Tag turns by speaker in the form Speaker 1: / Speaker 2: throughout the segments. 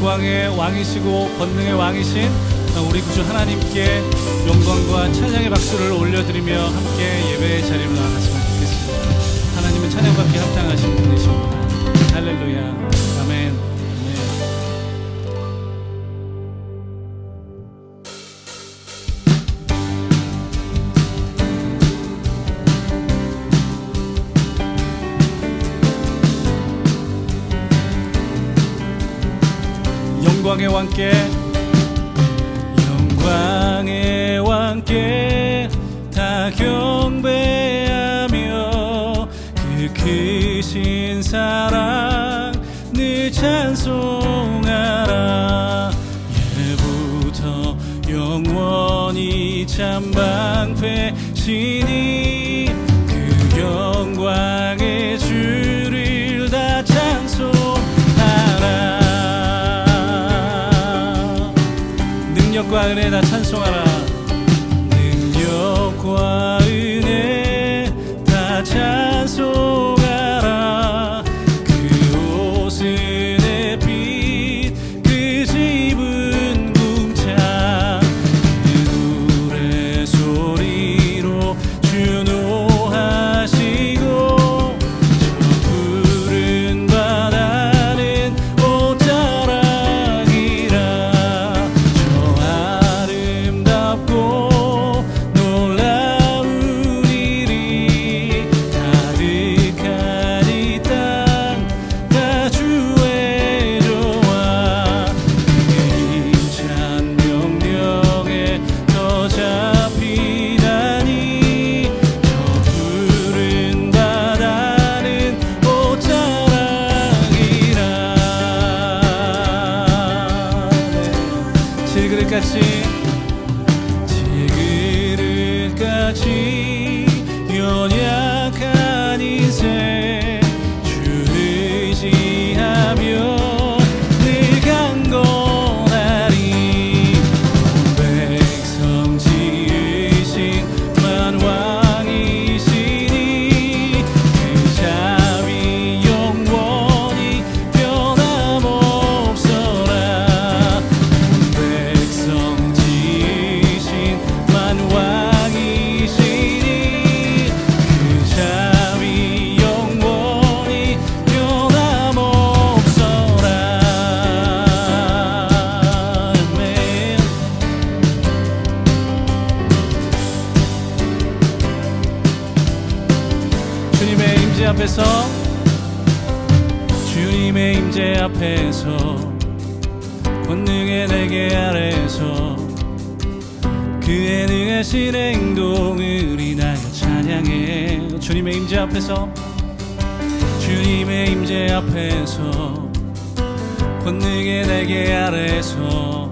Speaker 1: 영광의 왕이시고 권능의 왕이신 우리 구주 하나님께 영광과 찬양의 박수를 올려드리며 함께 예배의 자리로 나아갔으면 좋겠습니다. 하나님은 찬양받기 합당하신 분이십니다. 할렐루야. 아멘. 영광의 왕께 영광의 왕께 다 경배하며 그 크신 사랑 늘 찬송하라. 예부터 영원히 참 방패시니 그 영광의 주를 다 찬송하라. 능력과 은혜 다 찬송하라. 능력과 은혜 다 찬송하라. 그 옷은 햇빛 그 집은 궁창 그 노래 소리로 주노하시고 저 푸른 바다는 옷자락이라. 질그릇같이 연약한 인생 주 의지하며 늘 강건하리. 백성 지으신 만왕이시니 그 자비 영원히 변함없어라. 백성 지으신 만왕이시니 그 자비 영원히 변함없어라. 아멘. 주님의 임재 앞에서 주님의 임재 앞에서 권능의 날개 아래서 그의 능하신 행동을 인하여 찬양해. 주님의 임재 앞에서 주님의 임재 앞에서 권능의 날개 아래서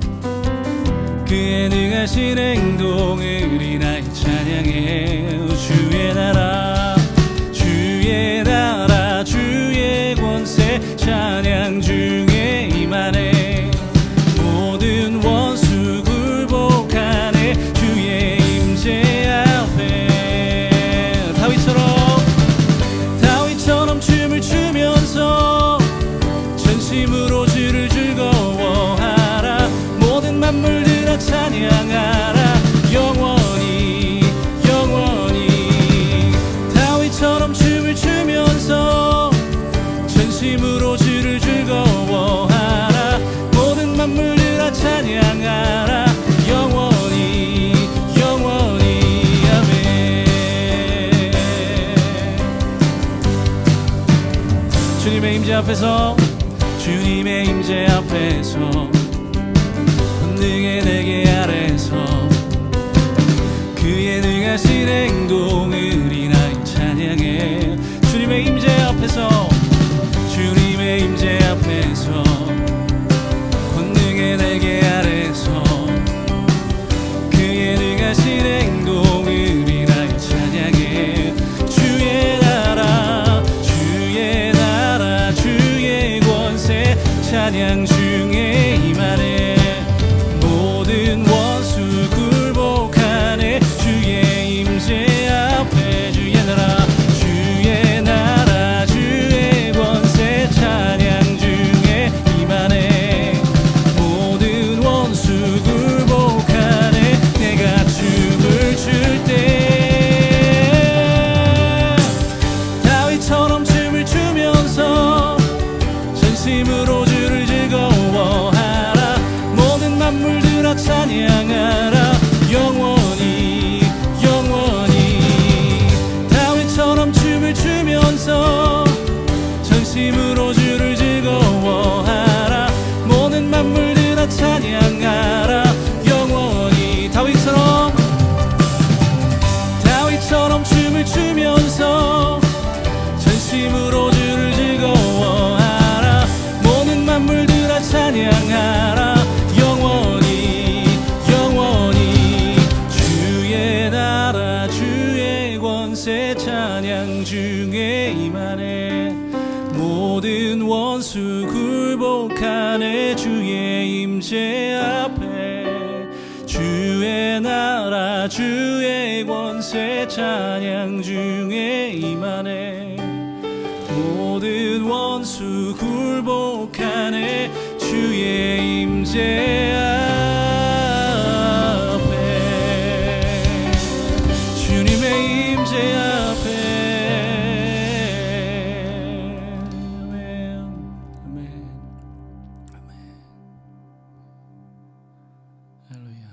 Speaker 1: 그의 능하신 행동을 인하여 찬양해. 주의 나라 주의 나라 주의 권세 찬양 중에 임하네. 모든 원수 굴복하네. 주의 임재 앞에 다윗처럼 춤을 추면서 전심으로 주를 즐거워하라. 모든 만물들아 찬양하라. 영원히 영원히 다윗처럼 춤을 추면서 전심으로 주를 즐거워하라. 모든 만물들아 찬양하라. 영원히 영원히 아멘. 주님의 임재 앞에서 주님의 임재 앞에서 권능의 날개 아래서 그의 능하신 행동을 인하여 찬양해. 주님의 임재 앞에서 주님의 임재 앞에서 권능의 날개 아래서 그의 능하신 행동을 인하여 찬양해. 주의 나라 주의 권세 찬양 중에 임하네. 모든 원수 굴복하네. 주의 임재 앞에 주의 나라 주의 권세 찬양 중에 임하네. 전심으로 주를 즐거워하라. 모든 만물들아 찬양하라. 영원히 다윗처럼 춤을 추면서 전심으로 주를 즐거워하라. 모든 만물들아 찬양하라. 영원히 주의 나라 주의 권세 찬양 중에 임하네. 모든 원수 굴복하네. 주의 임재 앞에 주의 나라 주의 권세 찬양 중에 임하네. 모든 원수 굴복하네. 주의 임재 앞에 주님의 임재 앞에. 아멘 아멘 아멘. 할렐루야.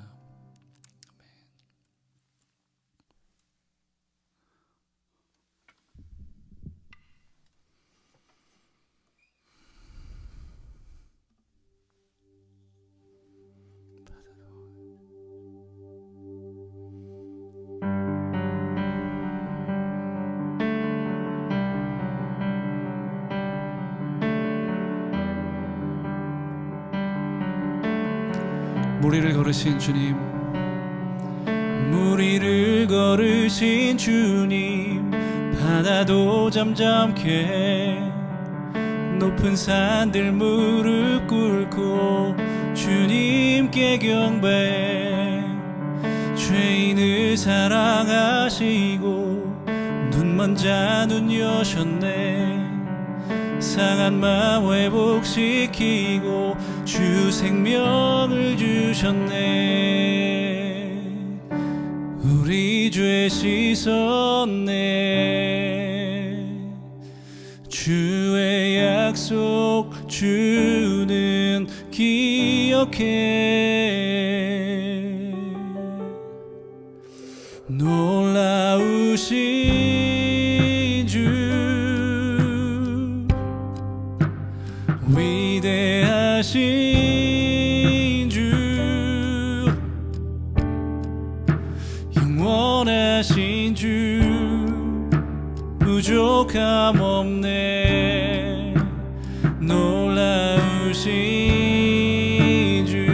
Speaker 1: 무리를 걸으신 주님, 무리를 걸으신 주님, 바다도 잠잠케 해. 높은 산들 무릎 꿇고 주님께 경배해. 죄인을 사랑하시고 눈먼 자 눈 여셨네. 상한 마음 회복시키고 주 생명을 주셨네. 우리 죄 씻었네. 주의 약속 주는 기억해. 놀라우신 주 위대하신 주 영원하신 주 부족함 없네. 놀라우신 주.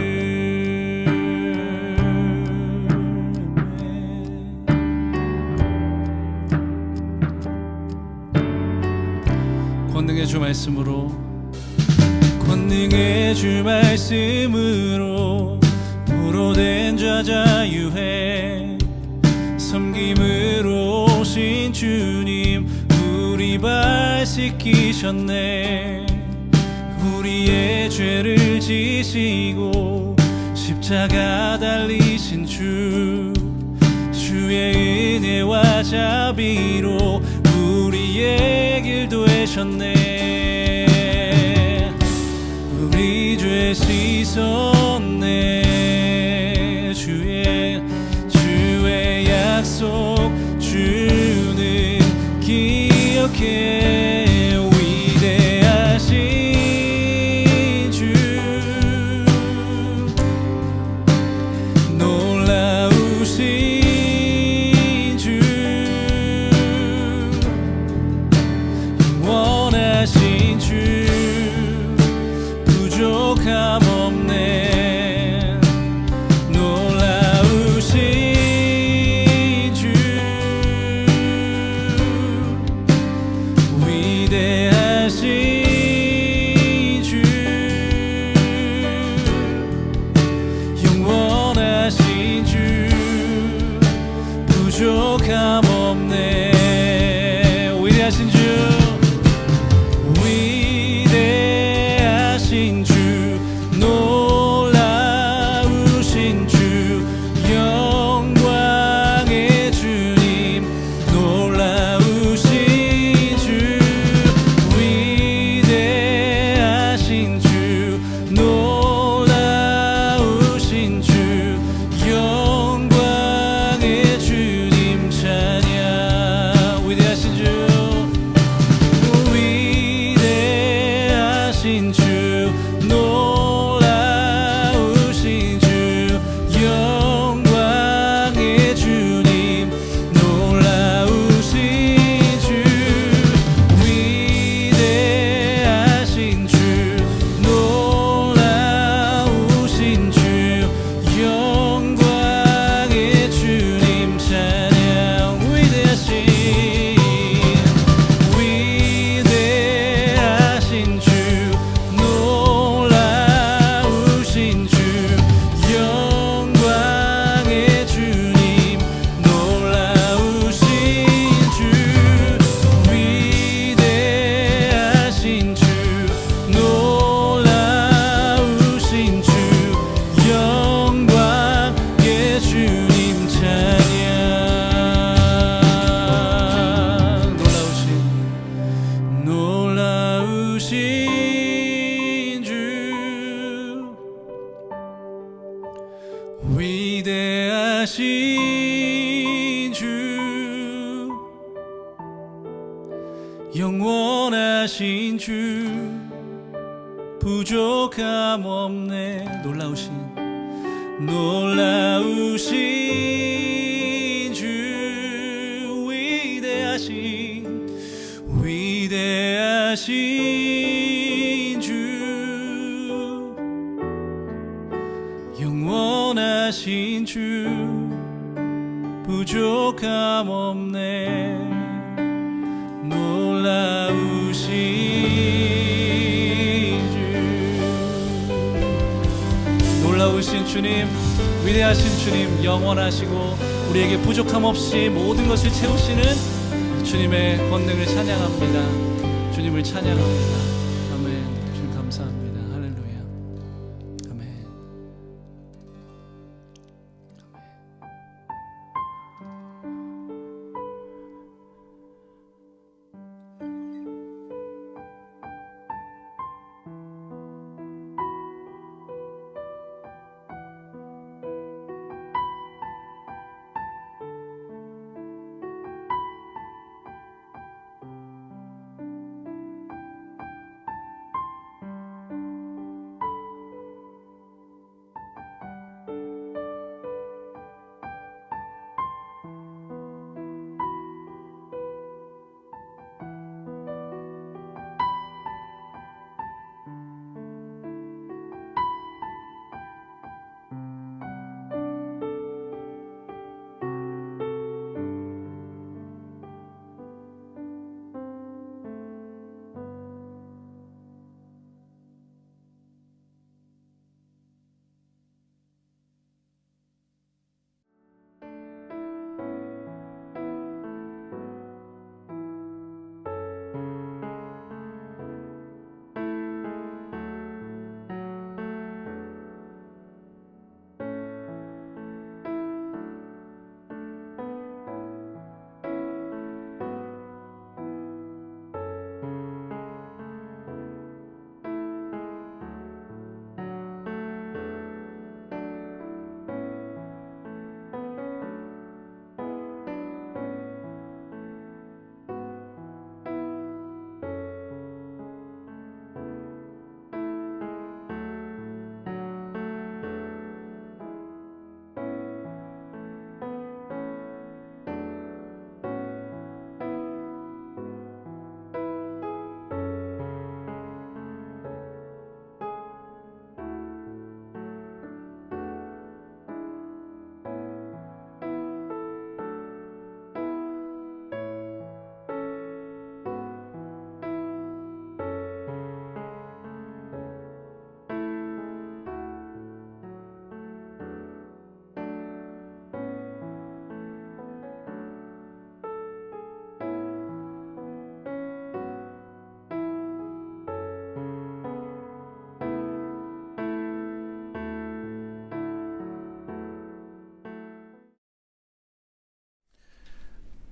Speaker 1: 권능의 주 말씀으로 권능의 주 말씀으로 포로된 자 자유해. 섬김으로 오신 주님 우리 발 씻기셨네. 우리의 죄를 지시고 십자가 달리신 주, 주의 은혜와 자비로 우리의 길 되셨네. 우리 죄 씻었네. 주의 약속 주는 기억해. 위대하신 주 놀라우신 주 영원한 위대하신 주 놀라우신 주 영광의 주님 놀라우신 주 위대하신 주 놀라우신 주 영광의 주님 찬양 위대하신 주 놀라우신 주 영광의 주님 놀라우신 주 위대하신 주 놀라우신 주 영광의 주님 찬양 놀라우신 주 위대하신 주 영원하신 주 부족함 없네 놀라우신 주 위대하신 주 영원하신 주 부족함 없네 놀라우신 주님 위대하신 주님 영원하시고 우리에게 부족함 없이 모든 것을 채우시는 주님의 권능을 찬양합니다. 주님을 찬양합니다. 아멘. 주님 감사합니다. 할렐루야. 아멘.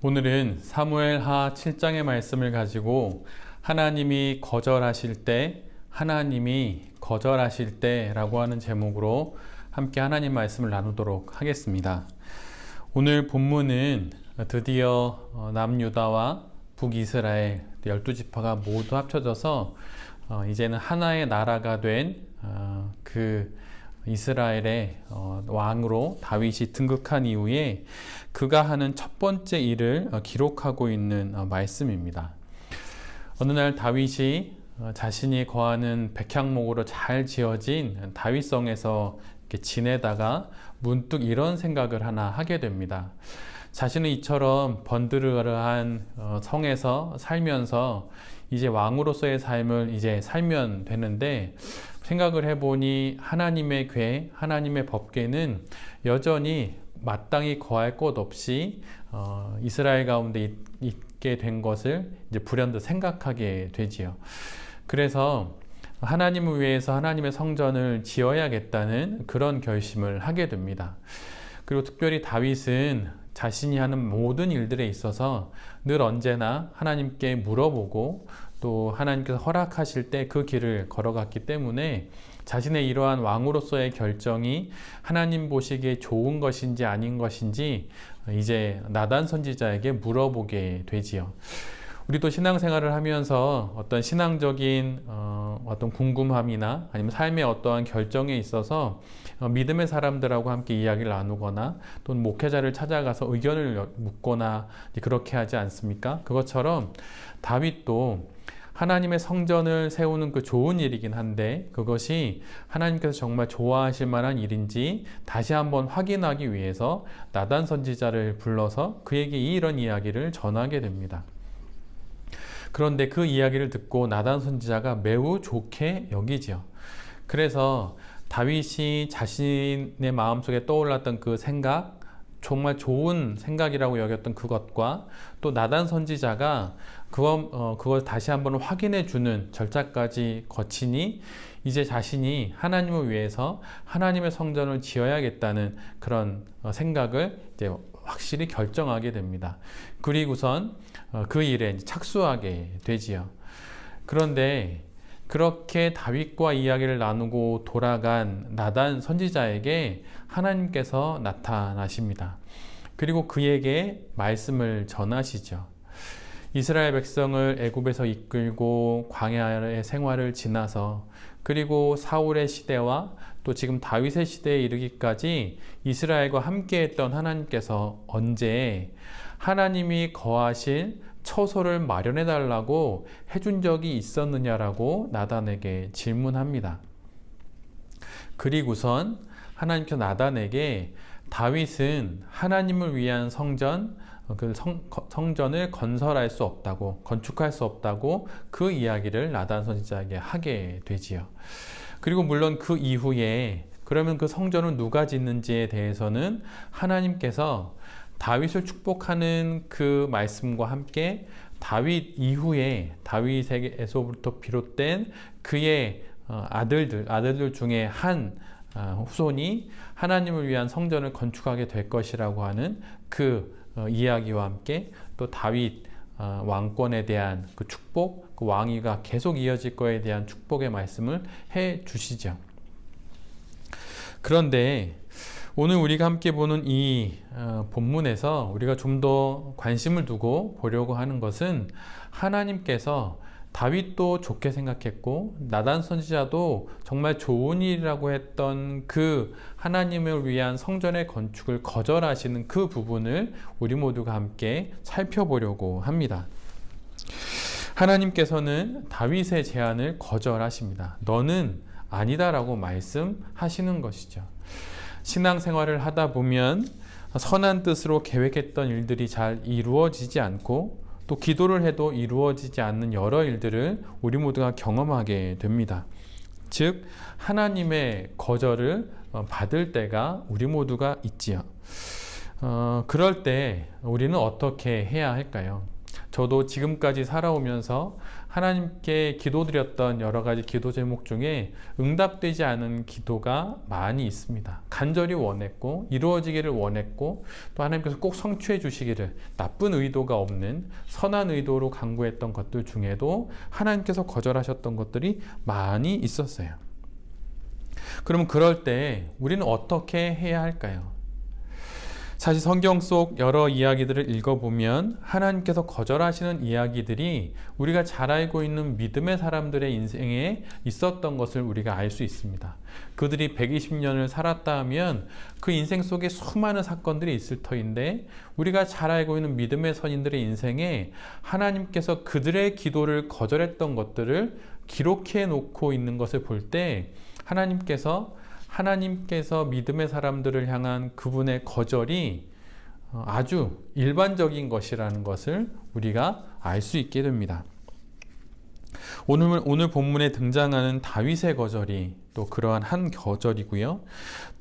Speaker 2: 오늘은 사무엘하 7장의 말씀을 가지고 하나님이 거절하실 때, 하나님이 거절하실 때라고 하는 제목으로 함께 하나님 말씀을 나누도록 하겠습니다. 오늘 본문은 드디어 남유다와 북이스라엘 12지파가 모두 합쳐져서 이제는 하나의 나라가 된 그 이스라엘의 왕으로 다윗이 등극한 이후에 그가 하는 첫 번째 일을 기록하고 있는 말씀입니다. 어느 날 다윗이 자신이 거하는 백향목으로 잘 지어진 다윗성에서 이렇게 지내다가 문득 이런 생각을 하나 하게 됩니다. 자신은 이처럼 번드르르한 성에서 살면서 이제 왕으로서의 삶을 이제 살면 되는데, 생각을 해보니 하나님의 궤, 하나님의 법궤는 여전히 마땅히 거할 곳 없이 이스라엘 가운데 있게 된 것을 이제 불현듯 생각하게 되지요. 그래서 하나님을 위해서 하나님의 성전을 지어야겠다는 그런 결심을 하게 됩니다. 그리고 특별히 다윗은 자신이 하는 모든 일들에 있어서 늘 언제나 하나님께 물어보고 또 하나님께서 허락하실 때 그 길을 걸어갔기 때문에 자신의 이러한 왕으로서의 결정이 하나님 보시기에 좋은 것인지 아닌 것인지 이제 나단 선지자에게 물어보게 되지요. 우리도 신앙생활을 하면서 어떤 신앙적인 어떤 궁금함이나 아니면 삶의 어떠한 결정에 있어서 믿음의 사람들하고 함께 이야기를 나누거나 또는 목회자를 찾아가서 의견을 묻거나 그렇게 하지 않습니까? 그것처럼 다윗도 하나님의 성전을 세우는 그 좋은 일이긴 한데 그것이 하나님께서 정말 좋아하실 만한 일인지 다시 한번 확인하기 위해서 나단 선지자를 불러서 그에게 이런 이야기를 전하게 됩니다. 그런데 그 이야기를 듣고 나단 선지자가 매우 좋게 여기지요. 그래서 다윗이 자신의 마음속에 떠올랐던 그 생각, 정말 좋은 생각이라고 여겼던 그것과 또 나단 선지자가 그걸 다시 한번 확인해 주는 절차까지 거치니 이제 자신이 하나님을 위해서 하나님의 성전을 지어야겠다는 그런 생각을 이제 확실히 결정하게 됩니다. 그리고선 그 일에 착수하게 되지요. 그런데 그렇게 다윗과 이야기를 나누고 돌아간 나단 선지자에게 하나님께서 나타나십니다. 그리고 그에게 말씀을 전하시죠. 이스라엘 백성을 애굽에서 이끌고 광야의 생활을 지나서 그리고 사울의 시대와 또 지금 다윗의 시대에 이르기까지 이스라엘과 함께했던 하나님께서 언제 하나님이 거하실 처소를 마련해 달라고 해준 적이 있었느냐라고 나단에게 질문합니다. 그리고선 하나님께서 나단에게 다윗은 하나님을 위한 성전을 건설할 수 없다고, 건축할 수 없다고 그 이야기를 나단 선지자에게 하게 되지요. 그리고 물론 그 이후에 그러면 그 성전을 누가 짓는지에 대해서는 하나님께서 다윗을 축복하는 그 말씀과 함께 다윗 이후에 다윗에게서부터 비롯된 그의 아들들 중에 한 후손이 하나님을 위한 성전을 건축하게 될 것이라고 하는 그 이야기와 함께 또 다윗 왕권에 대한 그 축복, 그 왕위가 계속 이어질 거에 대한 축복의 말씀을 해 주시죠. 그런데 오늘 우리가 함께 보는 이 본문에서 우리가 좀 더 관심을 두고 보려고 하는 것은 하나님께서 다윗도 좋게 생각했고 나단 선지자도 정말 좋은 일이라고 했던 그 하나님을 위한 성전의 건축을 거절하시는 그 부분을 우리 모두가 함께 살펴보려고 합니다. 하나님께서는 다윗의 제안을 거절하십니다. 너는 아니다라고 말씀하시는 것이죠. 신앙생활을 하다 보면 선한 뜻으로 계획했던 일들이 잘 이루어지지 않고 또 기도를 해도 이루어지지 않는 여러 일들을 우리 모두가 경험하게 됩니다. 즉 하나님의 거절을 받을 때가 우리 모두가 있지요. 그럴 때 우리는 어떻게 해야 할까요? 저도 지금까지 살아오면서 하나님께 기도드렸던 여러 가지 기도 제목 중에 응답되지 않은 기도가 많이 있습니다. 간절히 원했고 이루어지기를 원했고 또 하나님께서 꼭 성취해 주시기를 나쁜 의도가 없는 선한 의도로 간구했던 것들 중에도 하나님께서 거절하셨던 것들이 많이 있었어요. 그러면 그럴 때 우리는 어떻게 해야 할까요? 사실 성경 속 여러 이야기들을 읽어보면 하나님께서 거절하시는 이야기들이 우리가 잘 알고 있는 믿음의 사람들의 인생에 있었던 것을 우리가 알 수 있습니다. 그들이 120년을 살았다 하면 그 인생 속에 수많은 사건들이 있을 터인데, 우리가 잘 알고 있는 믿음의 선인들의 인생에 하나님께서 그들의 기도를 거절했던 것들을 기록해 놓고 있는 것을 볼 때, 하나님께서 믿음의 사람들을 향한 그분의 거절이 아주 일반적인 것이라는 것을 우리가 알 수 있게 됩니다. 오늘 본문에 등장하는 다윗의 거절이 또 그러한 한 거절이고요.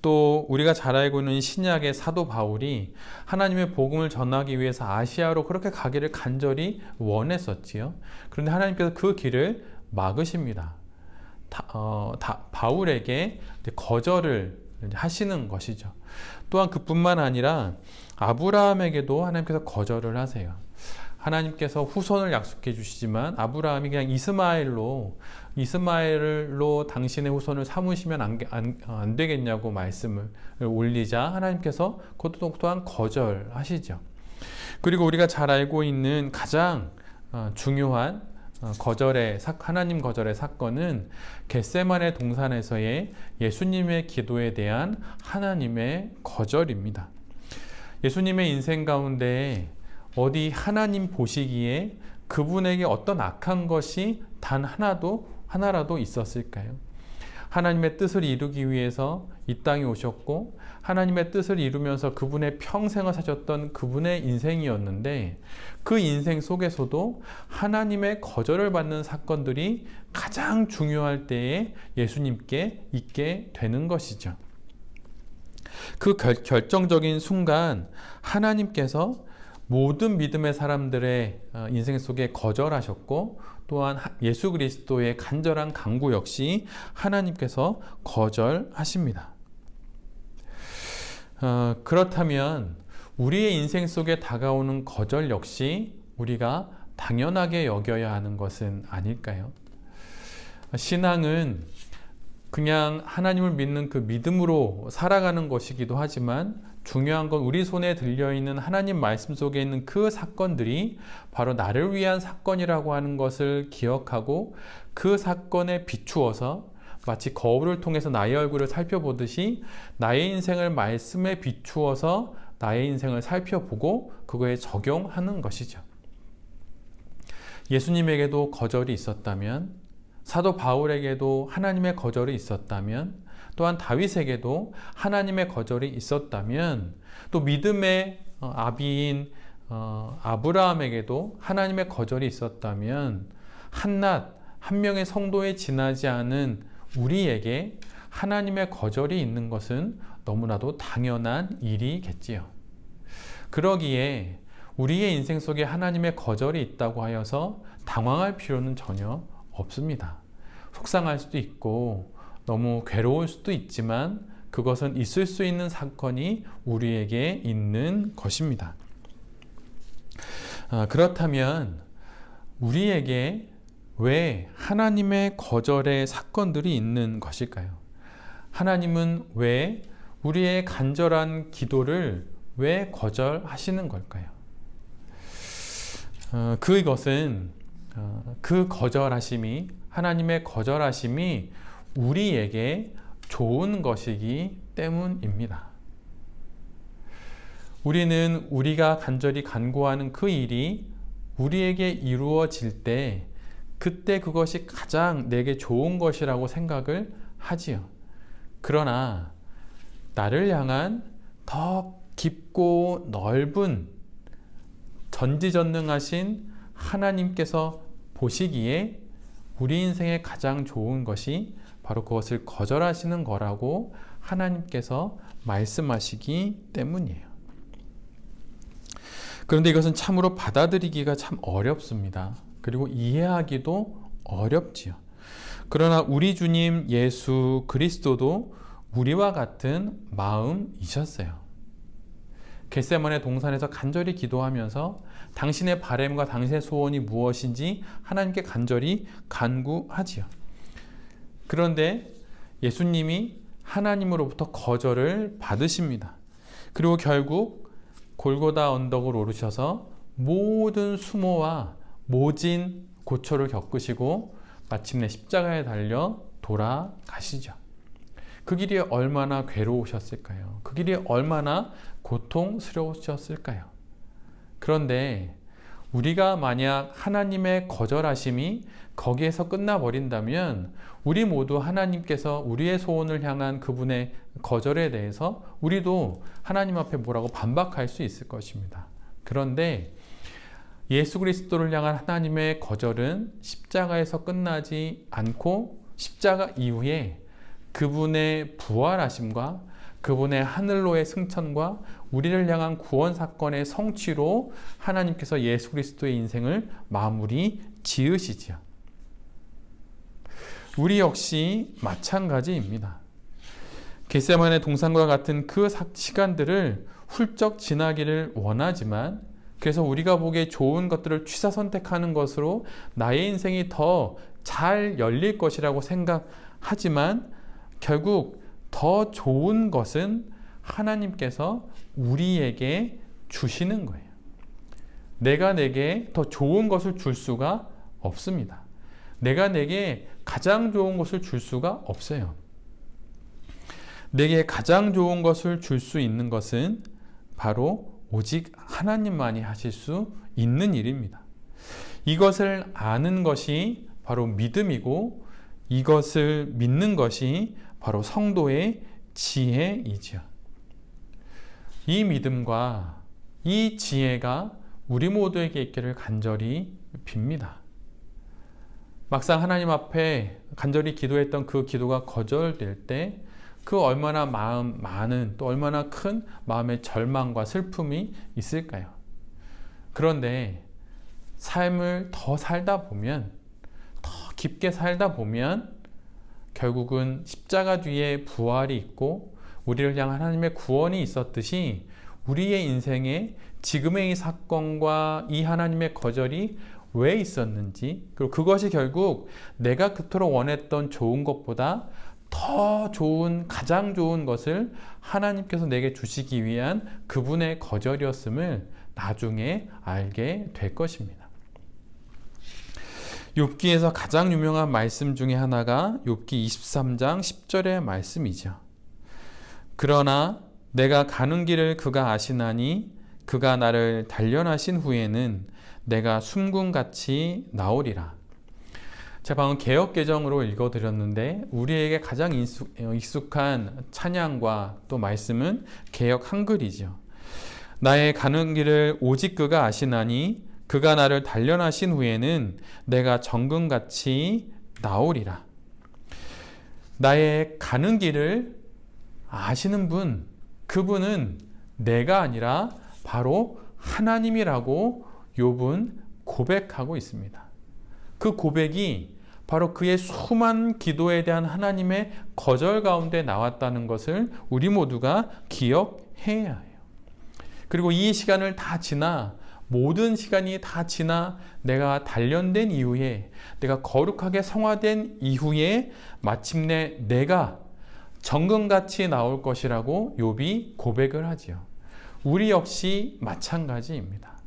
Speaker 2: 또 우리가 잘 알고 있는 신약의 사도 바울이 하나님의 복음을 전하기 위해서 아시아로 그렇게 가기를 간절히 원했었지요. 그런데 하나님께서 그 길을 막으십니다. 바울에게 거절을 하시는 것이죠. 또한 그뿐만 아니라 아브라함에게도 하나님께서 거절을 하세요. 하나님께서 후손을 약속해 주시지만 아브라함이 그냥 이스마엘로 당신의 후손을 삼으시면 안 되겠냐고 말씀을 올리자 하나님께서 그것도 또한 거절하시죠. 그리고 우리가 잘 알고 있는 가장 중요한 하나님 거절의 사건은 겟세마네 동산에서의 예수님의 기도에 대한 하나님의 거절입니다. 예수님의 인생 가운데 어디 하나님 보시기에 그분에게 어떤 악한 것이 단 하나라도 있었을까요? 하나님의 뜻을 이루기 위해서 이 땅에 오셨고 하나님의 뜻을 이루면서 그분의 평생을 사셨던 그분의 인생이었는데, 그 인생 속에서도 하나님의 거절을 받는 사건들이 가장 중요할 때에 예수님께 있게 되는 것이죠. 그 결정적인 순간 하나님께서 모든 믿음의 사람들의 인생 속에 거절하셨고, 또한 예수 그리스도의 간절한 간구 역시 하나님께서 거절하십니다. 그렇다면 우리의 인생 속에 다가오는 거절 역시 우리가 당연하게 여겨야 하는 것은 아닐까요? 신앙은 그냥 하나님을 믿는 그 믿음으로 살아가는 것이기도 하지만, 중요한 건 우리 손에 들려있는 하나님 말씀 속에 있는 그 사건들이 바로 나를 위한 사건이라고 하는 것을 기억하고 그 사건에 비추어서 마치 거울을 통해서 나의 얼굴을 살펴보듯이 나의 인생을 말씀에 비추어서 나의 인생을 살펴보고 그거에 적용하는 것이죠. 예수님에게도 거절이 있었다면, 사도 바울에게도 하나님의 거절이 있었다면, 또한 다윗에게도 하나님의 거절이 있었다면, 또 믿음의 아비인 아브라함에게도 하나님의 거절이 있었다면, 한낱 한 명의 성도에 지나지 않은 우리에게 하나님의 거절이 있는 것은 너무나도 당연한 일이겠지요. 그러기에 우리의 인생 속에 하나님의 거절이 있다고 하여서 당황할 필요는 전혀 없습니다. 속상할 수도 있고 너무 괴로울 수도 있지만 그것은 있을 수 있는 사건이 우리에게 있는 것입니다. 그렇다면 우리에게 왜 하나님의 거절의 사건들이 있는 것일까요? 하나님은 왜 우리의 간절한 기도를 왜 거절하시는 걸까요? 그것은 그 거절하심이, 하나님의 거절하심이 우리에게 좋은 것이기 때문입니다. 우리는 우리가 간절히 간구하는 그 일이 우리에게 이루어질 때 그때 그것이 가장 내게 좋은 것이라고 생각을 하지요. 그러나 나를 향한 더 깊고 넓은 전지전능하신 하나님께서 보시기에 우리 인생에 가장 좋은 것이 바로 그것을 거절하시는 거라고 하나님께서 말씀하시기 때문이에요. 그런데 이것은 참으로 받아들이기가 참 어렵습니다. 그리고 이해하기도 어렵지요. 그러나 우리 주님 예수 그리스도도 우리와 같은 마음이셨어요. 겟세마네 동산에서 간절히 기도하면서 당신의 바램과 당신의 소원이 무엇인지 하나님께 간절히 간구하지요. 그런데 예수님이 하나님으로부터 거절을 받으십니다. 그리고 결국 골고다 언덕을 오르셔서 모든 수모와 모진 고초를 겪으시고 마침내 십자가에 달려 돌아가시죠. 그 길이 얼마나 괴로우셨을까요? 그 길이 얼마나 고통스러우셨을까요? 그런데 우리가 만약 하나님의 거절하심이 거기에서 끝나버린다면 우리 모두 하나님께서 우리의 소원을 향한 그분의 거절에 대해서 우리도 하나님 앞에 뭐라고 반박할 수 있을 것입니다. 그런데 예수 그리스도를 향한 하나님의 거절은 십자가에서 끝나지 않고 십자가 이후에 그분의 부활하심과 그분의 하늘로의 승천과 우리를 향한 구원 사건의 성취로 하나님께서 예수 그리스도의 인생을 마무리 지으시지요. 우리 역시 마찬가지입니다. 겟세마네 동산과 같은 그 시간들을 훌쩍 지나기를 원하지만 그래서 우리가 보기에 좋은 것들을 취사 선택하는 것으로 나의 인생이 더 잘 열릴 것이라고 생각하지만 결국 더 좋은 것은 하나님께서 우리에게 주시는 거예요. 내가 내게 더 좋은 것을 줄 수가 없습니다. 내가 내게 가장 좋은 것을 줄 수가 없어요. 내게 가장 좋은 것을 줄 수 있는 것은 바로 오직 하나님만이 하실 수 있는 일입니다. 이것을 아는 것이 바로 믿음이고 이것을 믿는 것이 바로 성도의 지혜이죠. 이 믿음과 이 지혜가 우리 모두에게 있기를 간절히 빕니다. 막상 하나님 앞에 간절히 기도했던 그 기도가 거절될 때 그 얼마나 마음 많은 또 얼마나 큰 마음의 절망과 슬픔이 있을까요? 그런데 삶을 더 살다 보면 더 깊게 살다 보면 결국은 십자가 뒤에 부활이 있고 우리를 향한 하나님의 구원이 있었듯이 우리의 인생에 지금의 이 사건과 이 하나님의 거절이 왜 있었는지 그리고 그것이 결국 내가 그토록 원했던 좋은 것보다 더 좋은 가장 좋은 것을 하나님께서 내게 주시기 위한 그분의 거절이었음을 나중에 알게 될 것입니다. 욥기에서 가장 유명한 말씀 중에 하나가 욥기 23장 10절의 말씀이죠. 그러나 내가 가는 길을 그가 아시나니 그가 나를 단련하신 후에는 내가 숨군같이 나오리라. 제가 방금 개역개정으로 읽어드렸는데 우리에게 가장 익숙한 찬양과 또 말씀은 개역 한글이죠. 나의 가는 길을 오직 그가 아시나니 그가 나를 단련하신 후에는 내가 정금같이 나오리라. 나의 가는 길을 아시는 분, 그분은 내가 아니라 바로 하나님이라고 욥은 고백하고 있습니다. 그 고백이 바로 그의 수많은 기도에 대한 하나님의 거절 가운데 나왔다는 것을 우리 모두가 기억해야 해요. 그리고 이 시간을 다 지나 모든 시간이 다 지나 내가 단련된 이후에 내가 거룩하게 성화된 이후에 마침내 내가 정금같이 나올 것이라고 욥이 고백을 하지요. 우리 역시 마찬가지입니다.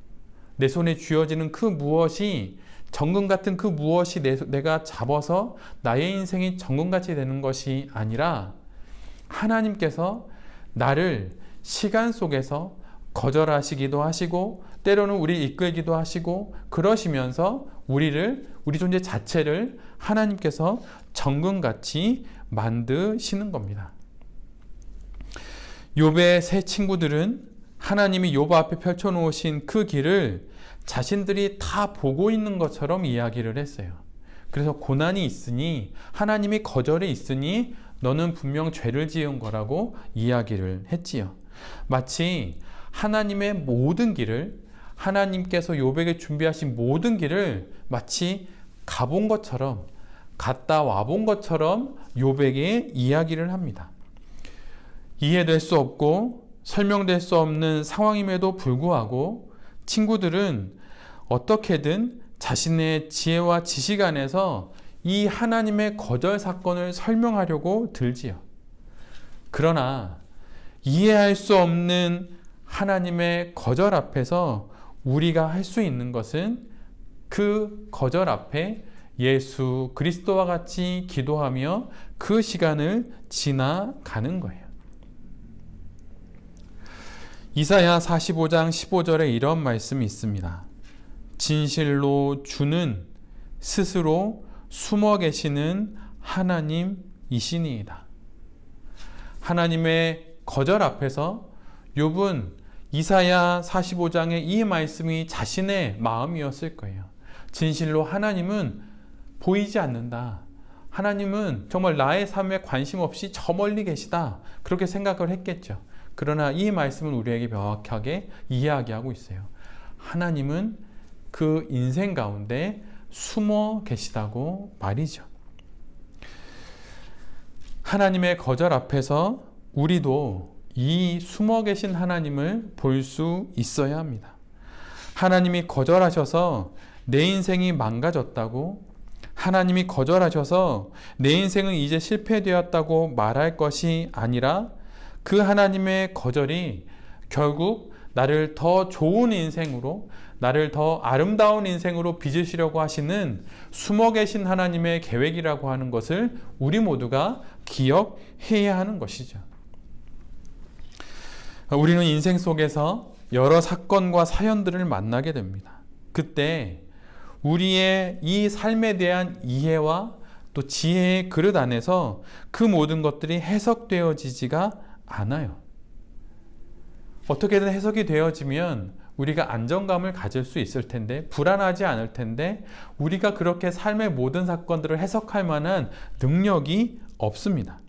Speaker 2: 내 손에 쥐어지는 그 무엇이 정금 같은 그 무엇이 내가 잡아서 나의 인생이 정금같이 되는 것이 아니라 하나님께서 나를 시간 속에서 거절하시기도 하시고 때로는 우리 이끌기도 하시고 그러시면서 우리 존재 자체를 하나님께서 정금같이 만드시는 겁니다. 욥의 세 친구들은 하나님이 욥 앞에 펼쳐놓으신 그 길을 자신들이 다 보고 있는 것처럼 이야기를 했어요. 그래서 고난이 있으니 하나님이 거절이 있으니 너는 분명 죄를 지은 거라고 이야기를 했지요. 마치 하나님의 모든 길을 하나님께서 욥에게 준비하신 모든 길을 마치 가본 것처럼 갔다 와본 것처럼 욥에게 이야기를 합니다. 이해될 수 없고 설명될 수 없는 상황임에도 불구하고 친구들은 어떻게든 자신의 지혜와 지식 안에서 이 하나님의 거절 사건을 설명하려고 들지요. 그러나 이해할 수 없는 하나님의 거절 앞에서 우리가 할 수 있는 것은 그 거절 앞에 예수 그리스도와 같이 기도하며 그 시간을 지나가는 거예요. 이사야 45장 15절에 이런 말씀이 있습니다. 진실로 주는 스스로 숨어 계시는 하나님이시니이다. 하나님의 거절 앞에서 욥은 이사야 45장의 이 말씀이 자신의 마음이었을 거예요. 진실로 하나님은 보이지 않는다. 하나님은 정말 나의 삶에 관심 없이 저 멀리 계시다. 그렇게 생각을 했겠죠. 그러나 이 말씀은 우리에게 명확하게 이야기하고 있어요. 하나님은 그 인생 가운데 숨어 계시다고 말이죠. 하나님의 거절 앞에서 우리도 이 숨어 계신 하나님을 볼 수 있어야 합니다. 하나님이 거절하셔서 내 인생이 망가졌다고, 하나님이 거절하셔서 내 인생은 이제 실패되었다고 말할 것이 아니라 그 하나님의 거절이 결국 나를 더 좋은 인생으로, 나를 더 아름다운 인생으로 빚으시려고 하시는 숨어 계신 하나님의 계획이라고 하는 것을 우리 모두가 기억해야 하는 것이죠. 우리는 인생 속에서 여러 사건과 사연들을 만나게 됩니다. 그때 우리의 이 삶에 대한 이해와 또 지혜의 그릇 안에서 그 모든 것들이 해석되어지지가 않아요. 어떻게든 해석이 되어지면 우리가 안정감을 가질 수 있을 텐데, 불안하지 않을 텐데, 우리가 그렇게 삶의 모든 사건들을 해석할 만한 능력이 없습니다.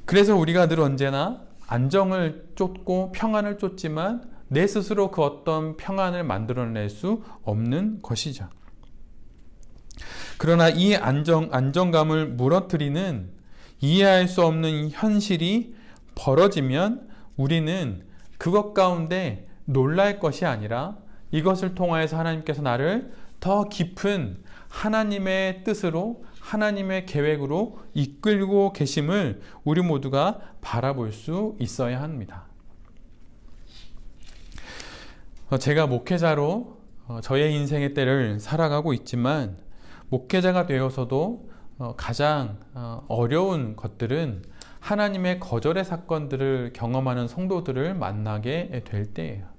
Speaker 2: 그래서 우리가 늘 언제나 안정을 쫓고 평안을 쫓지만 내 스스로 그 어떤 평안을 만들어낼 수 없는 것이죠. 그러나 이 안정감을 무너뜨리는 이해할 수 없는 현실이 벌어지면 우리는 그것 가운데 놀랄 것이 아니라 이것을 통하여서 하나님께서 나를 더 깊은 하나님의 뜻으로, 하나님의 계획으로 이끌고 계심을 우리 모두가 바라볼 수 있어야 합니다. 제가 목회자로 저의 인생의 때를 살아가고 있지만, 목회자가 되어서도 가장 어려운 것들은 하나님의 거절의 사건들을 경험하는 성도들을 만나게 될 때예요.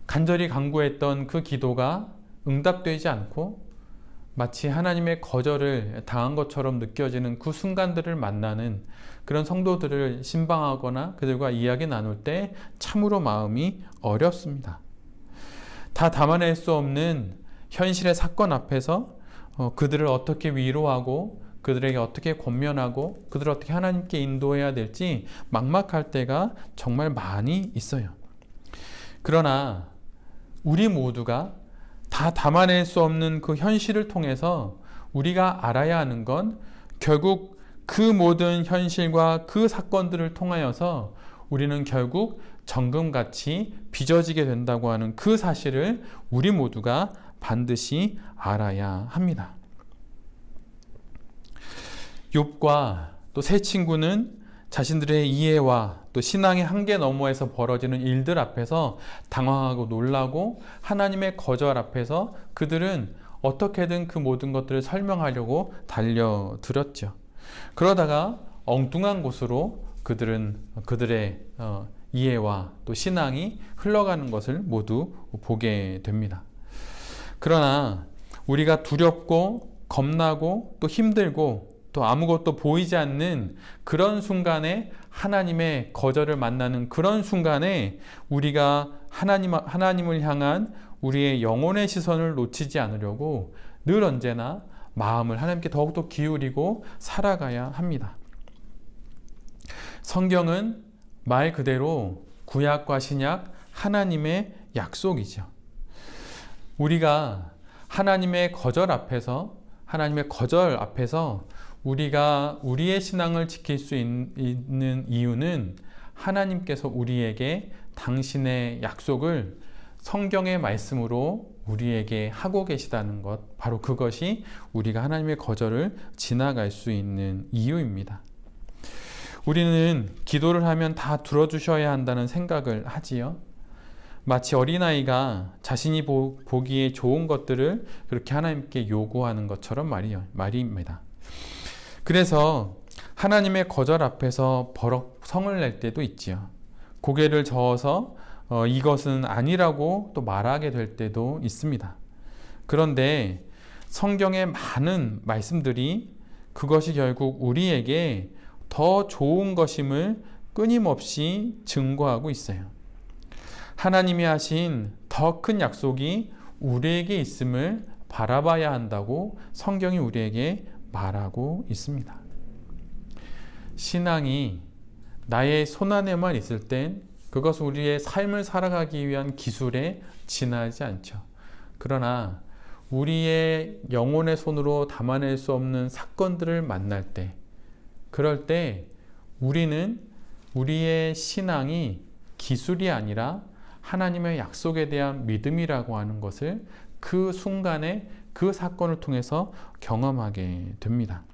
Speaker 2: 간절히 간구했던 그 기도가 응답되지 않고 마치 하나님의 거절을 당한 것처럼 느껴지는 그 순간들을 만나는 그런 성도들을 신방하거나 그들과 이야기 나눌 때 참으로 마음이 어렵습니다. 다 담아낼 수 없는 현실의 사건 앞에서 그들을 어떻게 위로하고 그들에게 어떻게 권면하고 그들을 어떻게 하나님께 인도해야 될지 막막할 때가 정말 많이 있어요. 그러나 우리 모두가 다 담아낼 수 없는 그 현실을 통해서 우리가 알아야 하는 건 결국 그 모든 현실과 그 사건들을 통하여서 우리는 결국 정금같이 빚어지게 된다고 하는 그 사실을 우리 모두가 반드시 알아야 합니다. 욥과 또 세 친구는 자신들의 이해와 또 신앙의 한계 너머에서 벌어지는 일들 앞에서 당황하고 놀라고 하나님의 거절 앞에서 그들은 어떻게든 그 모든 것들을 설명하려고 달려들었죠. 그러다가 엉뚱한 곳으로 그들의 이해와 또 신앙이 흘러가는 것을 모두 보게 됩니다. 그러나 우리가 두렵고 겁나고 또 힘들고 또 아무것도 보이지 않는 그런 순간에 하나님의 거절을 만나는 그런 순간에 우리가 하나님을 향한 우리의 영혼의 시선을 놓치지 않으려고 늘 언제나 마음을 하나님께 더욱더 기울이고 살아가야 합니다. 성경은 말 그대로 구약과 신약 하나님의 약속이죠. 우리가 하나님의 거절 앞에서 우리가 우리의 신앙을 지킬 수 있는 이유는 하나님께서 우리에게 당신의 약속을 성경의 말씀으로 우리에게 하고 계시다는 것, 바로 그것이 우리가 하나님의 거절을 지나갈 수 있는 이유입니다. 우리는 기도를 하면 다 들어주셔야 한다는 생각을 하지요. 마치 어린아이가 자신이 보기에 좋은 것들을 그렇게 하나님께 요구하는 것처럼 말입니다. 그래서 하나님의 거절 앞에서 버럭 성을 낼 때도 있지요. 고개를 저어서 이것은 아니라고 또 말하게 될 때도 있습니다. 그런데 성경의 많은 말씀들이 그것이 결국 우리에게 더 좋은 것임을 끊임없이 증거하고 있어요. 하나님이 하신 더 큰 약속이 우리에게 있음을 바라봐야 한다고 성경이 우리에게 말하고 있습니다. 신앙이 나의 손안에만 있을 땐 그것은 우리의 삶을 살아가기 위한 기술에 지나지 않죠. 그러나 우리의 영혼의 손으로 담아낼 수 없는 사건들을 만날 때, 그럴 때 우리는 우리의 신앙이 기술이 아니라 하나님의 약속에 대한 믿음이라고 하는 것을 그 순간에 그 사건을 통해서 경험하게 됩니다.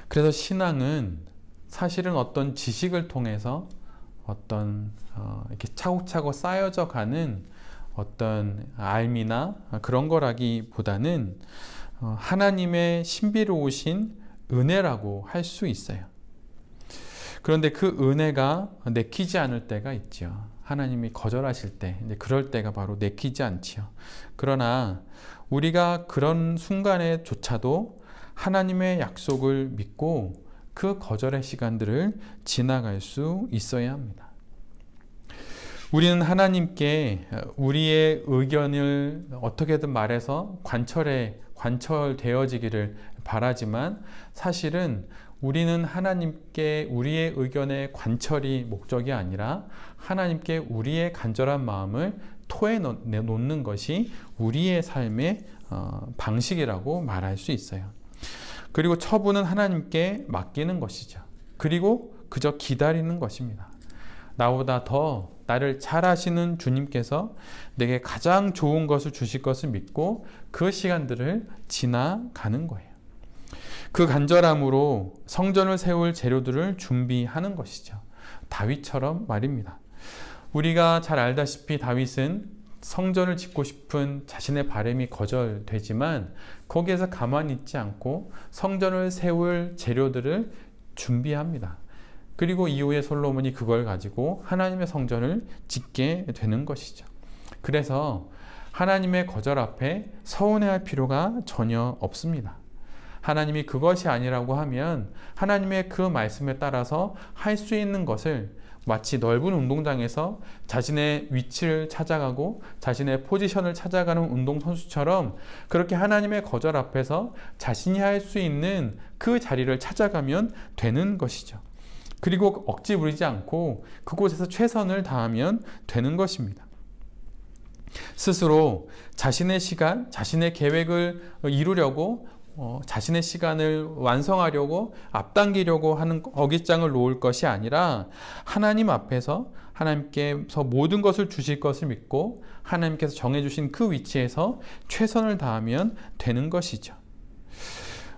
Speaker 2: 그래서 신앙은 사실은 어떤 지식을 통해서 어떤 이렇게 차곡차곡 쌓여져 가는 어떤 알미나 그런 거라기보다는 하나님의 신비로우신 은혜라고 할 수 있어요. 그런데 그 은혜가 내키지 않을 때가 있죠. 하나님이 거절하실 때, 이제 그럴 때가 바로 내키지 않지요. 그러나 우리가 그런 순간에조차도 하나님의 약속을 믿고 그 거절의 시간들을 지나갈 수 있어야 합니다. 우리는 하나님께 우리의 의견을 어떻게든 말해서 관철되어지기를 바라지만 사실은 우리는 하나님께 우리의 의견의 관철이 목적이 아니라 하나님께 우리의 간절한 마음을 토해놓는 것이 우리의 삶의 방식이라고 말할 수 있어요. 그리고 처분은 하나님께 맡기는 것이죠. 그리고 그저 기다리는 것입니다. 나보다 더 나를 잘 아시는 주님께서 내게 가장 좋은 것을 주실 것을 믿고 그 시간들을 지나가는 거예요. 그 간절함으로 성전을 세울 재료들을 준비하는 것이죠. 다윗처럼 말입니다. 우리가 잘 알다시피 다윗은 성전을 짓고 싶은 자신의 바람이 거절되지만 거기에서 가만히 있지 않고 성전을 세울 재료들을 준비합니다. 그리고 이후에 솔로몬이 그걸 가지고 하나님의 성전을 짓게 되는 것이죠. 그래서 하나님의 거절 앞에 서운해할 필요가 전혀 없습니다. 하나님이 그것이 아니라고 하면 하나님의 그 말씀에 따라서 할 수 있는 것을 마치 넓은 운동장에서 자신의 위치를 찾아가고 자신의 포지션을 찾아가는 운동선수처럼 그렇게 하나님의 거절 앞에서 자신이 할 수 있는 그 자리를 찾아가면 되는 것이죠. 그리고 억지 부리지 않고 그곳에서 최선을 다하면 되는 것입니다. 스스로 자신의 시간, 자신의 계획을 이루려고 자신의 시간을 완성하려고 앞당기려고 하는 어깃장을 놓을 것이 아니라 하나님 앞에서 하나님께서 모든 것을 주실 것을 믿고 하나님께서 정해주신 그 위치에서 최선을 다하면 되는 것이죠.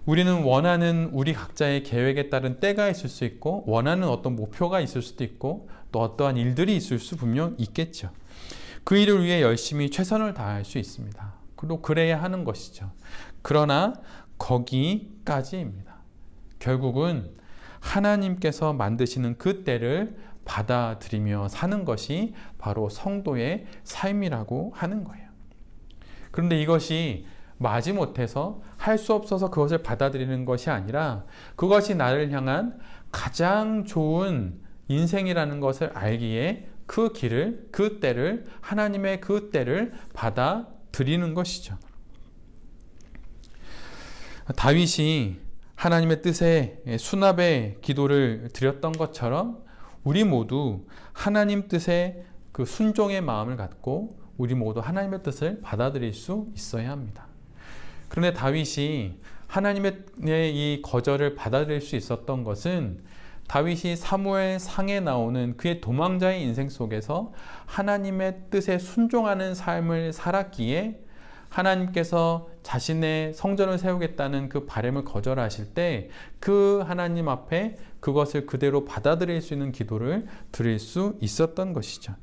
Speaker 2: 우리는 원하는 우리 각자의 계획에 따른 때가 있을 수 있고 원하는 어떤 목표가 있을 수도 있고 또 어떠한 일들이 있을 수 분명 있겠죠. 그 일을 위해 열심히 최선을 다할 수 있습니다. 그리고 그래야 하는 것이죠. 그러나 거기까지입니다. 결국은 하나님께서 만드시는 그 때를 받아들이며 사는 것이 바로 성도의 삶이라고 하는 거예요. 그런데 이것이 마지못해서 할 수 없어서 그것을 받아들이는 것이 아니라 그것이 나를 향한 가장 좋은 인생이라는 것을 알기에 그 길을, 그 때를, 하나님의 그 때를 받아들이는 것이죠. 다윗이 하나님의 뜻에 수납의 기도를 드렸던 것처럼 우리 모두 하나님 뜻에 그 순종의 마음을 갖고 우리 모두 하나님의 뜻을 받아들일 수 있어야 합니다. 그런데 다윗이 하나님의 이 거절을 받아들일 수 있었던 것은 다윗이 사무엘 상에 나오는 그의 도망자의 인생 속에서 하나님의 뜻에 순종하는 삶을 살았기에 하나님께서 자신의 성전을 세우겠다는 그 바람을 거절하실 때 그 하나님 앞에 그것을 그대로 받아들일 수 있는 기도를 드릴 수 있었던 것이죠.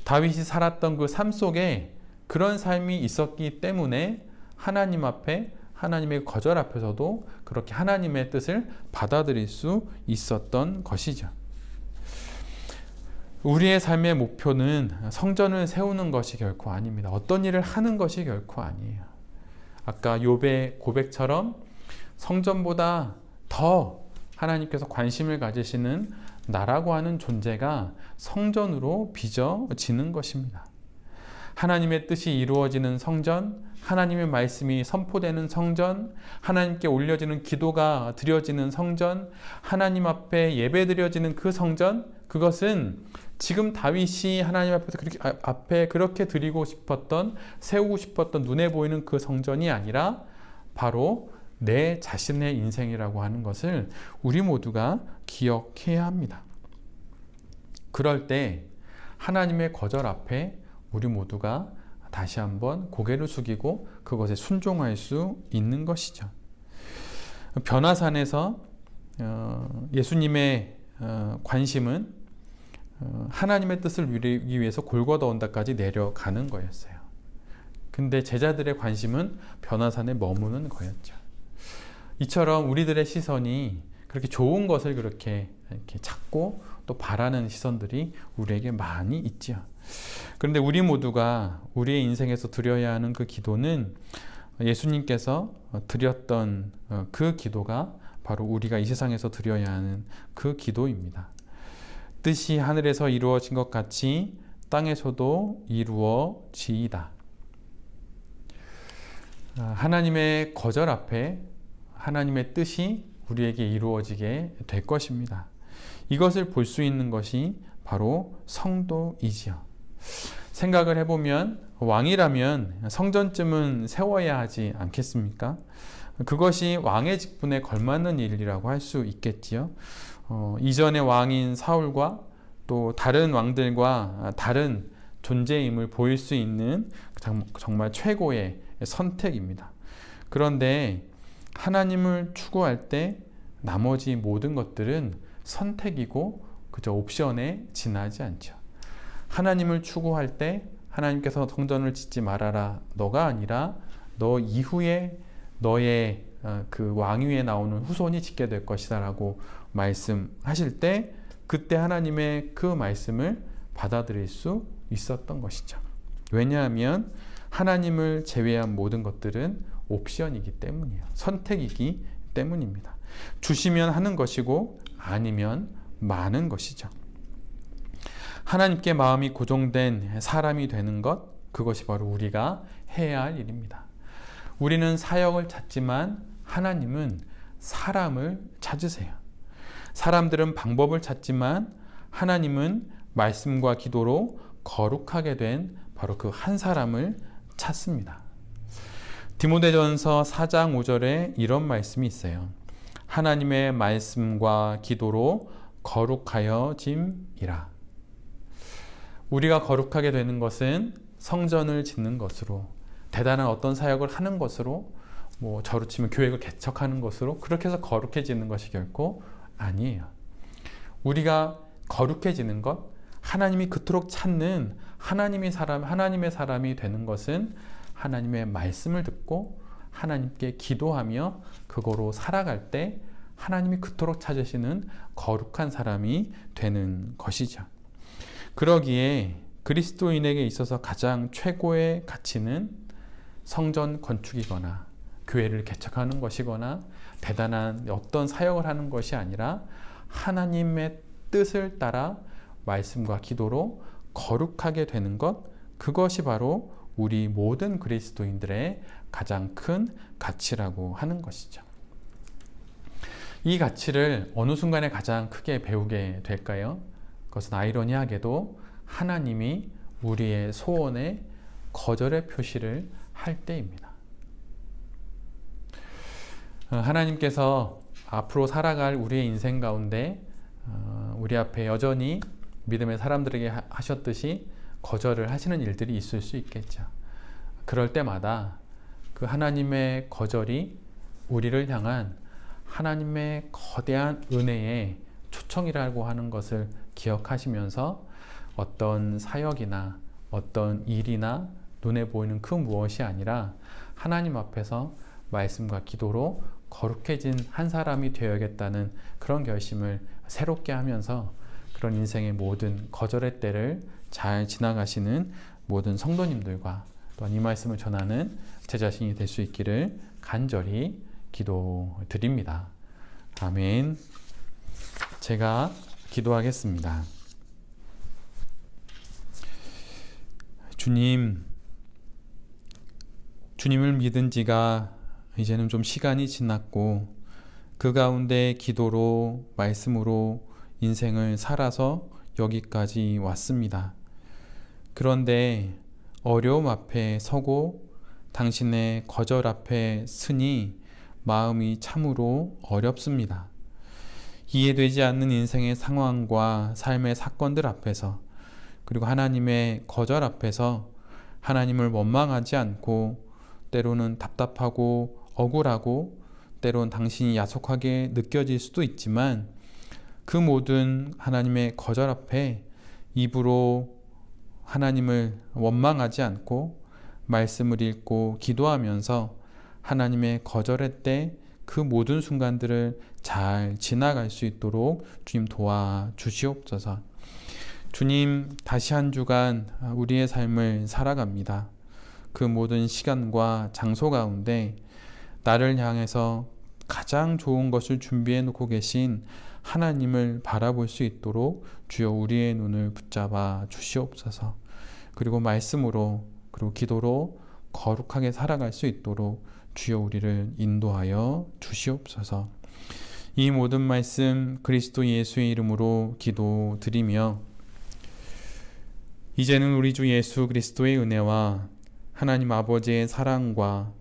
Speaker 2: 다윗이 살았던 그 삶 속에 그런 삶이 있었기 때문에 하나님 앞에, 하나님의 거절 앞에서도 그렇게 하나님의 뜻을 받아들일 수 있었던 것이죠. 우리의 삶의 목표는 성전을 세우는 것이 결코 아닙니다. 어떤 일을 하는 것이 결코 아니에요. 아까 욥의 고백처럼 성전보다 더 하나님께서 관심을 가지시는 나라고 하는 존재가 성전으로 빚어지는 것입니다. 하나님의 뜻이 이루어지는 성전, 하나님의 말씀이 선포되는 성전, 하나님께 올려지는 기도가 드려지는 성전, 하나님 앞에 예배드려지는 그 성전, 그것은 지금 다윗이 하나님 앞에 그렇게 드리고 싶었던, 세우고 싶었던 눈에 보이는 그 성전이 아니라 바로 내 자신의 인생이라고 하는 것을 우리 모두가 기억해야 합니다. 그럴 때 하나님의 거절 앞에 우리 모두가 다시 한번 고개를 숙이고 그것에 순종할 수 있는 것이죠. 변화산에서 예수님의 관심은 하나님의 뜻을 이루기 위해서 골고다 온다까지 내려가는 거였어요. 근데 제자들의 관심은 변화산에 머무는 거였죠. 이처럼 우리들의 시선이 그렇게 좋은 것을 그렇게 이렇게 찾고 또 바라는 시선들이 우리에게 많이 있죠. 그런데 우리 모두가 우리의 인생에서 드려야 하는 그 기도는 예수님께서 드렸던 그 기도가 바로 우리가 이 세상에서 드려야 하는 그 기도입니다. 뜻이 하늘에서 이루어진 것 같이 땅에서도 이루어지이다. 하나님의 거절 앞에 하나님의 뜻이 우리에게 이루어지게 될 것입니다. 이것을 볼 수 있는 것이 바로 성도이지요. 생각을 해보면 왕이라면 성전쯤은 세워야 하지 않겠습니까? 그것이 왕의 직분에 걸맞는 일이라고 할 수 있겠지요. 이전의 왕인 사울과 또 다른 왕들과 다른 존재임을 보일 수 있는 정말 최고의 선택입니다. 그런데 하나님을 추구할 때 나머지 모든 것들은 선택이고 그저 옵션에 지나지 않죠. 하나님을 추구할 때 하나님께서 성전을 짓지 말아라, 너가 아니라 너 이후에 너의 그 왕위에 나오는 후손이 짓게 될 것이다 라고 말씀하실 때 그때 하나님의 그 말씀을 받아들일 수 있었던 것이죠. 왜냐하면 하나님을 제외한 모든 것들은 옵션이기 때문이에요. 선택이기 때문입니다. 주시면 하는 것이고 아니면 마는 것이죠. 하나님께 마음이 고정된 사람이 되는 것, 그것이 바로 우리가 해야 할 일입니다. 우리는 사역을 찾지만 하나님은 사람을 찾으세요. 사람들은 방법을 찾지만 하나님은 말씀과 기도로 거룩하게 된 바로 그 한 사람을 찾습니다. 디모데전서 4장 5절에 이런 말씀이 있어요. 하나님의 말씀과 기도로 거룩하여짐이라. 우리가 거룩하게 되는 것은 성전을 짓는 것으로, 대단한 어떤 사역을 하는 것으로, 저로 치면 교회를 개척하는 것으로 그렇게 해서 거룩해지는 것이 결코 아니에요. 우리가 거룩해지는 것, 하나님이 그토록 찾는 하나님의 사람이 되는 것은 하나님의 말씀을 듣고 하나님께 기도하며 그거로 살아갈 때 하나님이 그토록 찾으시는 거룩한 사람이 되는 것이죠. 그러기에 그리스도인에게 있어서 가장 최고의 가치는 성전 건축이거나 교회를 개척하는 것이거나 대단한 어떤 사역을 하는 것이 아니라 하나님의 뜻을 따라 말씀과 기도로 거룩하게 되는 것, 그것이 바로 우리 모든 그리스도인들의 가장 큰 가치라고 하는 것이죠. 이 가치를 어느 순간에 가장 크게 배우게 될까요? 그것은 아이러니하게도 하나님이 우리의 소원에 거절의 표시를 할 때입니다. 하나님께서 앞으로 살아갈 우리의 인생 가운데 우리 앞에 여전히 믿음의 사람들에게 하셨듯이 거절을 하시는 일들이 있을 수 있겠죠. 그럴 때마다 그 하나님의 거절이 우리를 향한 하나님의 거대한 은혜의 초청이라고 하는 것을 기억하시면서 어떤 사역이나 어떤 일이나 눈에 보이는 그 무엇이 아니라 하나님 앞에서 말씀과 기도로 거룩해진 한 사람이 되어야겠다는 그런 결심을 새롭게 하면서 그런 인생의 모든 거절의 때를 잘 지나가시는 모든 성도님들과 또한 이 말씀을 전하는 제 자신이 될 수 있기를 간절히 기도드립니다. 아멘. 제가 기도하겠습니다. 주님을 믿은 지가 이제는 좀 시간이 지났고 그 가운데 기도로 말씀으로 인생을 살아서 여기까지 왔습니다. 그런데 어려움 앞에 서고 당신의 거절 앞에 서니 마음이 참으로 어렵습니다. 이해되지 않는 인생의 상황과 삶의 사건들 앞에서 그리고 하나님의 거절 앞에서 하나님을 원망하지 않고 때로는 답답하고 억울하고 때로는 당신이 야속하게 느껴질 수도 있지만 그 모든 하나님의 거절 앞에 입으로 하나님을 원망하지 않고 말씀을 읽고 기도하면서 하나님의 거절의 때 그 모든 순간들을 잘 지나갈 수 있도록 주님 도와주시옵소서. 주님, 다시 한 주간 우리의 삶을 살아갑니다. 그 모든 시간과 장소 가운데 나를 향해서 가장 좋은 것을 준비해 놓고 계신 하나님을 바라볼 수 있도록 주여 우리의 눈을 붙잡아 주시옵소서. 그리고 말씀으로 그리고 기도로 거룩하게 살아갈 수 있도록 주여 우리를 인도하여 주시옵소서. 이 모든 말씀 그리스도 예수의 이름으로 기도드리며 이제는 우리 주 예수 그리스도의 은혜와 하나님 아버지의 사랑과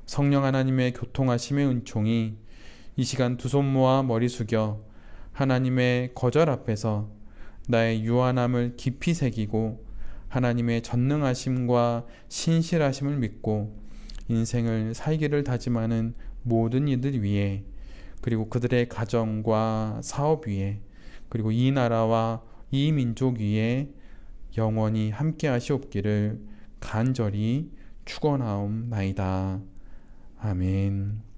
Speaker 2: 성령 하나님의 교통하심의 은총이 이 시간 두 손 모아 머리 숙여 하나님의 거절 앞에서 나의 유한함을 깊이 새기고 하나님의 전능하심과 신실하심을 믿고 인생을 살기를 다짐하는 모든 이들 위에 그리고 그들의 가정과 사업 위에 그리고 이 나라와 이 민족 위에 영원히 함께 하시옵기를 간절히 축원하옵나이다. 아멘.